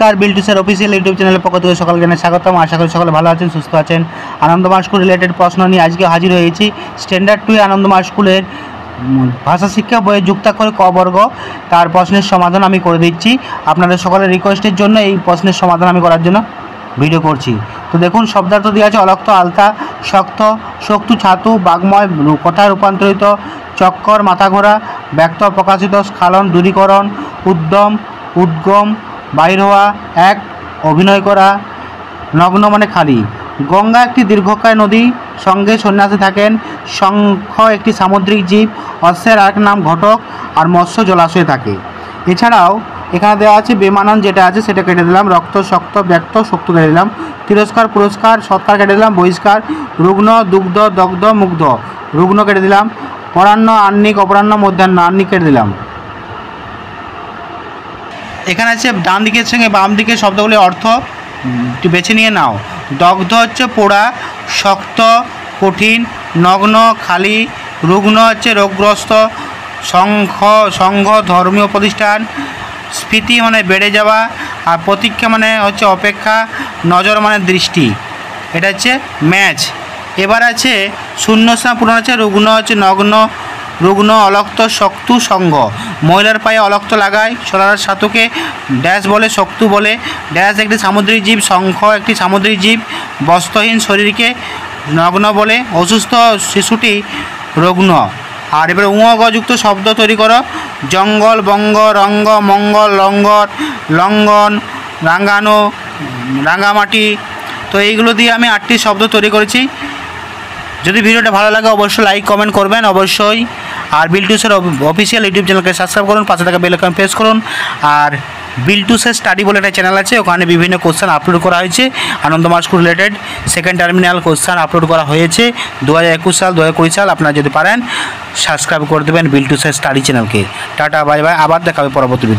নমস্কার, বিল্টুসের official YouTube চ্যানেলের পক্ষ থেকে সকলকে স্বাগতম। আশা করি সকলে ভালো আছেন, সুস্থ আছেন। আনন্দমার্গ স্কুল রিলেটেড প্রশ্ন নিয়ে আজকে হাজির হয়েছি। স্ট্যান্ডার্ড 2 আনন্দমার্গ স্কুলের ভাষা শিক্ষা বইয়ে যুক্তাক্ষর ক বর্গ তার প্রশ্নের সমাধান আমি করে দিচ্ছি। আপনাদের সকলের রিকোয়েস্টের জন্য এই প্রশ্নের সমাধান আমি করার জন্য ভিডিও করছি। তো দেখুন, শব্দার্থ দেওয়া আছে অলক্ত, আলতা, শক্ত, শক্তু, ছাতু, বাগ্ময়, কথায় রূপান্তরিত, চক্কর, মাথা ঘোরা, ব্যক্ত, প্রকাশিত, স্খালন, দূরীকরণ, উদ্যম, উদ্গম, বাইর হওয়া, এক, অভিনয় করা, নগ্ন মানে খালি। গঙ্গা একটি দীর্ঘকায় নদী, সঙ্গে সন্ন্যাসী থাকেন, শঙ্খ একটি সামুদ্রিক জীব, অশ্বের আরেক নাম ঘটক, আর মৎস্য জলাশয়ে থাকে। এছাড়াও এখানে দেওয়া আছে বেমানান যেটা আছে সেটা কেটে দিলাম, রক্ত, শক্ত, ব্যক্ত, শক্ত কেটে দিলাম, তিরস্কার, পুরস্কার, সৎকার কেটে দিলাম, বহিষ্কার, রুগ্ন, দুগ্ধ, দগ্ধ, মুগ্ধ, রুগ্ন কেটে দিলাম, পরাহ্ন, আহ্নিক, অপরাহ্ন, মধ্যাহ্ন, আহ্নিক কেটে দিলাম। এখানে আছে ডান দিকের সঙ্গে বাম দিকের শব্দগুলি অর্থ একটু বেছে নিয়ে নাও। দগ্ধ হচ্ছে পোড়া, শক্ত কঠিন, নগ্ন খালি, রুগ্ন হচ্ছে রোগগ্রস্ত, সংঘ ধর্মীয় প্রতিষ্ঠান, স্ফীতি মানে বেড়ে যাওয়া, আর প্রতীক্ষা মানে হচ্ছে অপেক্ষা, নজর মানে দৃষ্টি। এটা হচ্ছে ম্যাচ। এবার আছে শূন্যস্থান পূরণ আছে। রুগ্ন হচ্ছে নগ্ন, রুগ্ন, অলক্ত, শক্তু, সঙ্গ। মহিলার পায়ে অলক্ত লাগায়, সোলার সাতুকে ড্যাশ বলে, শক্তু বলে, ড্যাশ একটি সামুদ্রিক জীব, শঙ্খ একটি সামুদ্রিক জীব, বস্ত্রহীন শরীরকে নগ্ন বলে, অসুস্থ শিশুটি রুগ্ন। আর এবারে যুক্ত শব্দ তৈরি করো। জঙ্গল, বঙ্গ, রঙ্গ, মঙ্গল, লঙ্গর, লঙ্ঘন, রাঙ্গানো, রাঙ্গামাটি। তো এইগুলো দিয়ে আমি 8টি শব্দ তৈরি করেছি। যদি ভিডিওটা ভালো লাগে অবশ্যই লাইক কমেন্ট করবেন অবশ্যই। আর বিল্টুসের অফিসিয়াল ইউটিউব চ্যানেলকে সাবস্ক্রাইব করুন, পাশে থাকা বেল আইকন প্রেস করুন। আর বিল্টুসের স্টাডি বলে একটা চ্যানেল আছে, ওখানে বিভিন্ন কোশ্চেন আপলোড করা হয়েছে। Ananda Marga school related second terminal question upload করা হয়েছে 2021 সাল 2020 সাল। আপনারা যদি পারেন সাবস্ক্রাইব করে দেবেন বিল্টুসের স্টাডি চ্যানেলকে। টাটা, বাই বাই, আবার দেখা হবে পরবর্তী ভিডিও।